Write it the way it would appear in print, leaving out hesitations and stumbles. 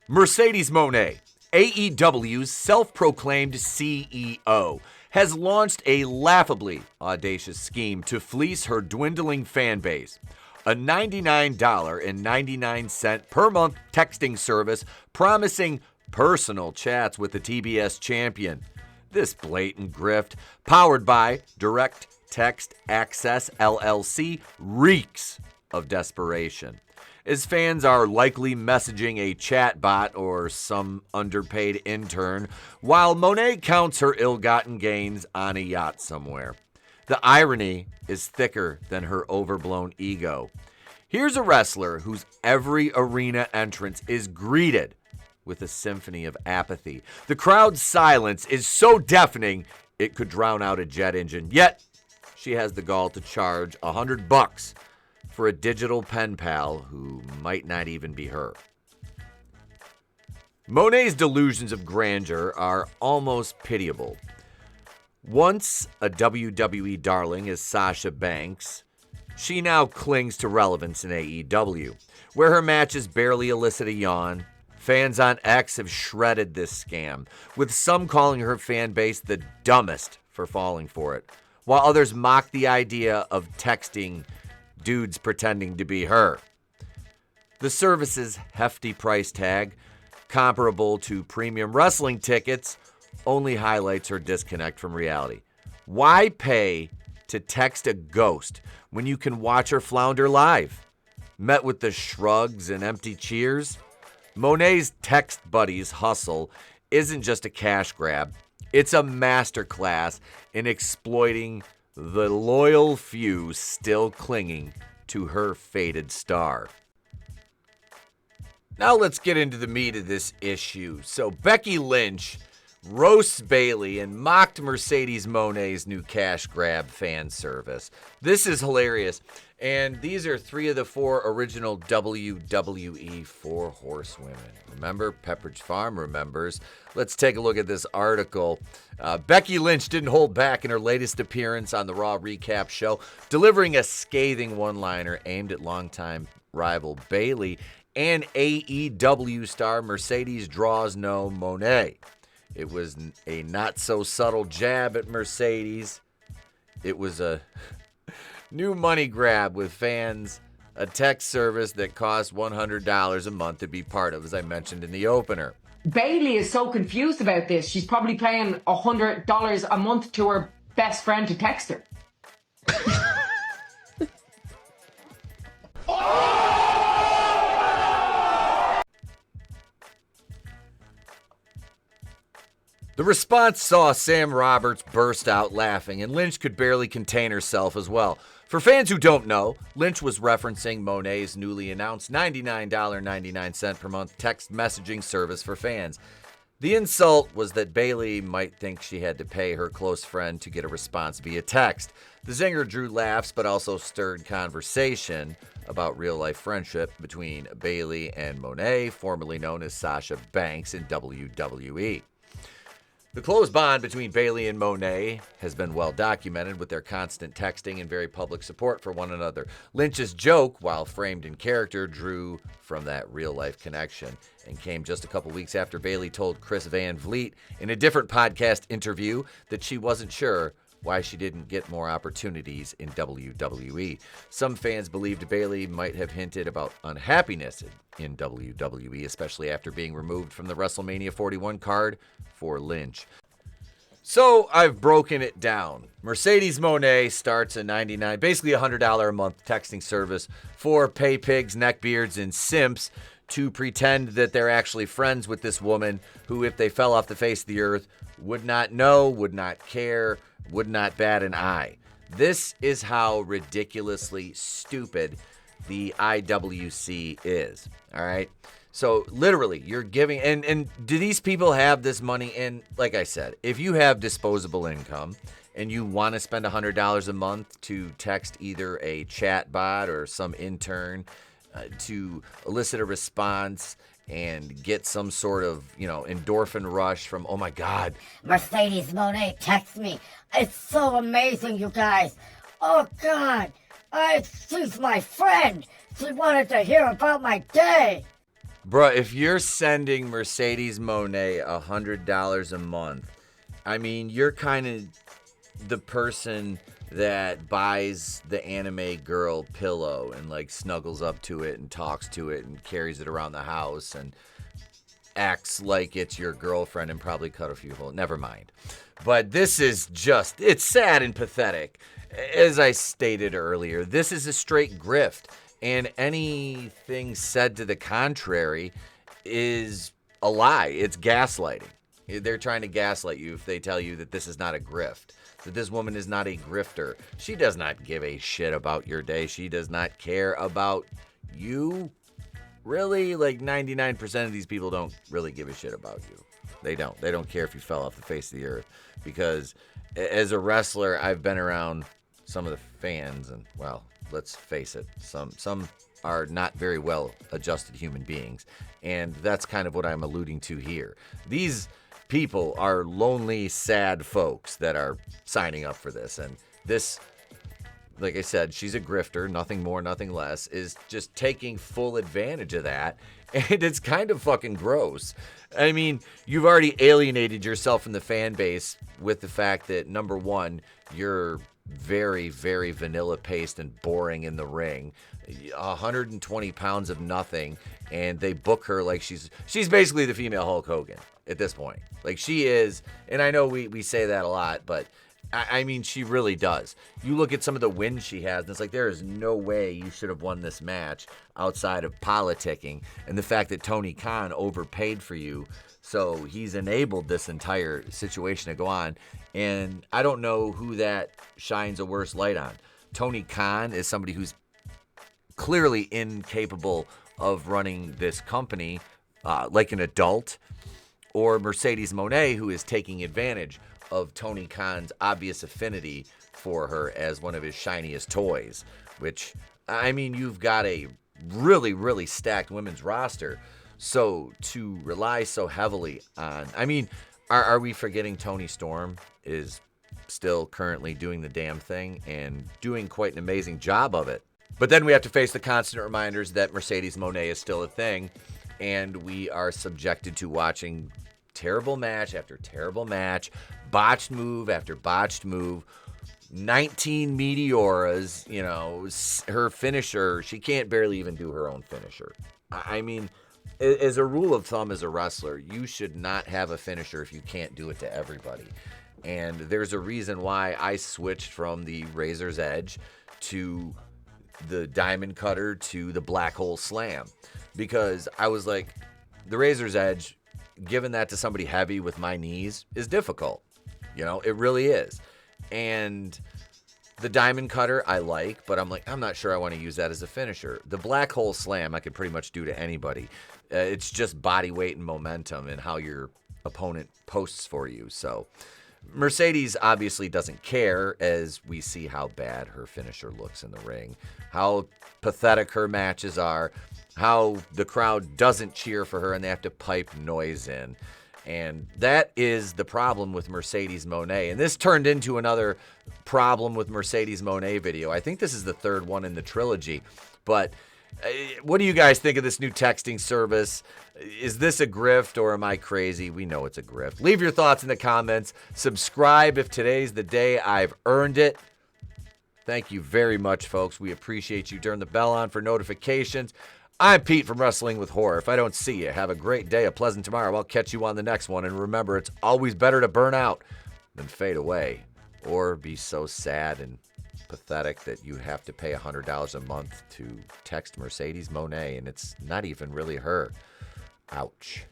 Mercedes Mone, AEW's self-proclaimed CEO, has launched a laughably audacious scheme to fleece her dwindling fan base. A $99.99 per month texting service promising personal chats with the TBS champion. This blatant grift, powered by Direct Text Access LLC, reeks of desperation, as fans are likely messaging a chatbot or some underpaid intern while Mone counts her ill-gotten gains on a yacht somewhere. The irony is thicker than her overblown ego. Here's a wrestler whose every arena entrance is greeted with a symphony of apathy. The crowd's silence is so deafening it could drown out a jet engine, yet she has the gall to charge $100 for a digital pen pal who might not even be her. Mone's delusions of grandeur are almost pitiable. Once a WWE darling as Sasha Banks, she now clings to relevance in AEW, where her matches barely elicit a yawn. Fans on X have shredded this scam, with some calling her fan base the dumbest for falling for it, while others mock the idea of texting dudes pretending to be her. The service's hefty price tag, comparable to premium wrestling tickets, only highlights her disconnect from reality. Why pay to text a ghost when you can watch her flounder live? Met with the shrugs and empty cheers? Mone's text buddies hustle isn't just a cash grab. It's a masterclass in exploiting the loyal few still clinging to her faded star. Now let's get into the meat of this issue. So Becky Lynch roasts Bayley and mocked Mercedes Mone's new cash grab fan service. This is hilarious. And these are 3 of the 4 original WWE 4 horsewomen. Remember, Pepperidge Farm remembers. Let's take a look at this article. Becky Lynch didn't hold back in her latest appearance on the Raw Recap show, delivering a scathing one-liner aimed at longtime rival Bayley and AEW star Mercedes Draws No Moné. It was a not-so-subtle jab at Mercedes. It was a new money grab with fans, a text service that costs $100 a month to be part of, as I mentioned in the opener. Bayley is so confused about this. She's probably paying $100 a month to her best friend to text her. The response saw Sam Roberts burst out laughing, and Lynch could barely contain herself as well. For fans who don't know, Lynch was referencing Mone's newly announced $99.99 per month text messaging service for fans. The insult was that Bayley might think she had to pay her close friend to get a response via text. The zinger drew laughs but also stirred conversation about real-life friendship between Bayley and Mone, formerly known as Sasha Banks in WWE. The close bond between Bayley and Mone has been well documented with their constant texting and very public support for one another. Lynch's joke, while framed in character, drew from that real-life connection and came just a couple weeks after Bayley told Chris Van Vliet in a different podcast interview that she wasn't sure why she didn't get more opportunities in WWE. Some fans believed Bayley might have hinted about unhappiness in WWE, especially after being removed from the WrestleMania 41 card for Lynch. So I've broken it down. Mercedes Mone starts at $99, basically $100 a month texting service for pay pigs, neckbeards, and simps to pretend that they're actually friends with this woman who, if they fell off the face of the earth, would not know, would not care, would not bat an eye. This is how ridiculously stupid the IWC is, all right? So literally, you're giving, and do these people have this money? And like I said, if you have disposable income and you want to spend $100 a month to text either a chat bot or some intern to elicit a response and get some sort of, endorphin rush from, oh my God. Mercedes Mone texts me. It's so amazing, you guys. Oh God, she's my friend. She wanted to hear about my day. Bruh, if you're sending Mercedes Mone $100 a month, I mean, you're kind of the person that buys the anime girl pillow and like snuggles up to it and talks to it and carries it around the house and acts like it's your girlfriend and probably cut a few holes. Never mind. But this is just, it's sad and pathetic. As I stated earlier, this is a straight grift, and anything said to the contrary is a lie. It's gaslighting. They're trying to gaslight you if they tell you that this is not a grift, that this woman is not a grifter. She does not give a shit about your day. She does not care about you. Really, like 99% of these people don't really give a shit about you. They don't. They don't care if you fell off the face of the earth. Because as a wrestler, I've been around some of the fans, and, well, let's face it, some are not very well adjusted human beings. And that's kind of what I'm alluding to here. These people are lonely, sad folks that are signing up for this. And this, like I said, she's a grifter, nothing more, nothing less, is just taking full advantage of that. And it's kind of fucking gross. I mean, you've already alienated yourself from the fan base with the fact that, number one, you're very, very vanilla paced and boring in the ring. 120 pounds of nothing, and they book her like she's basically the female Hulk Hogan at this point. Like, she is, and I know we say that a lot, but I mean, she really does. You look at some of the wins she has, and it's like, there is no way you should have won this match outside of politicking and the fact that Tony Khan overpaid for you, so he's enabled this entire situation to go on. And I don't know who that shines a worse light on. Tony Khan is somebody who's clearly incapable of running this company like an adult, or Mercedes Mone, who is taking advantage of Tony Khan's obvious affinity for her as one of his shiniest toys, which, I mean, you've got a really, really stacked women's roster. So to rely so heavily on, I mean, are we forgetting Tony Storm is still currently doing the damn thing and doing quite an amazing job of it. But then we have to face the constant reminders that Mercedes Mone is still a thing, and we are subjected to watching terrible match after terrible match, botched move after botched move, 19 Meteoras, her finisher, she can't barely even do her own finisher. I mean, as a rule of thumb as a wrestler, you should not have a finisher if you can't do it to everybody. And there's a reason why I switched from the Razor's Edge to the Diamond Cutter to the Black Hole Slam. Because I was like, the Razor's Edge, giving that to somebody heavy with my knees is difficult. It really is. And the Diamond Cutter I like, but I'm like, I'm not sure I want to use that as a finisher. The Black Hole Slam I could pretty much do to anybody. It's just body weight and momentum and how your opponent posts for you. So Mercedes obviously doesn't care, as we see how bad her finisher looks in the ring, how pathetic her matches are, how the crowd doesn't cheer for her and they have to pipe noise in. And that is the problem with Mercedes Mone. And this turned into another problem with Mercedes Mone video. I think this is the third one in the trilogy. But what do you guys think of this new texting service? Is this a grift, or am I crazy? We know it's a grift. Leave your thoughts in the comments. Subscribe if today's the day I've earned it. Thank you very much, folks. We appreciate you. Turn the bell on for notifications. I'm Pete from Wrestling with Horror. If I don't see you, have a great day, a pleasant tomorrow. I'll catch you on the next one. And remember, it's always better to burn out than fade away, or be so sad and pathetic that you have to pay $100 a month to text Mercedes Mone, and it's not even really her. Ouch.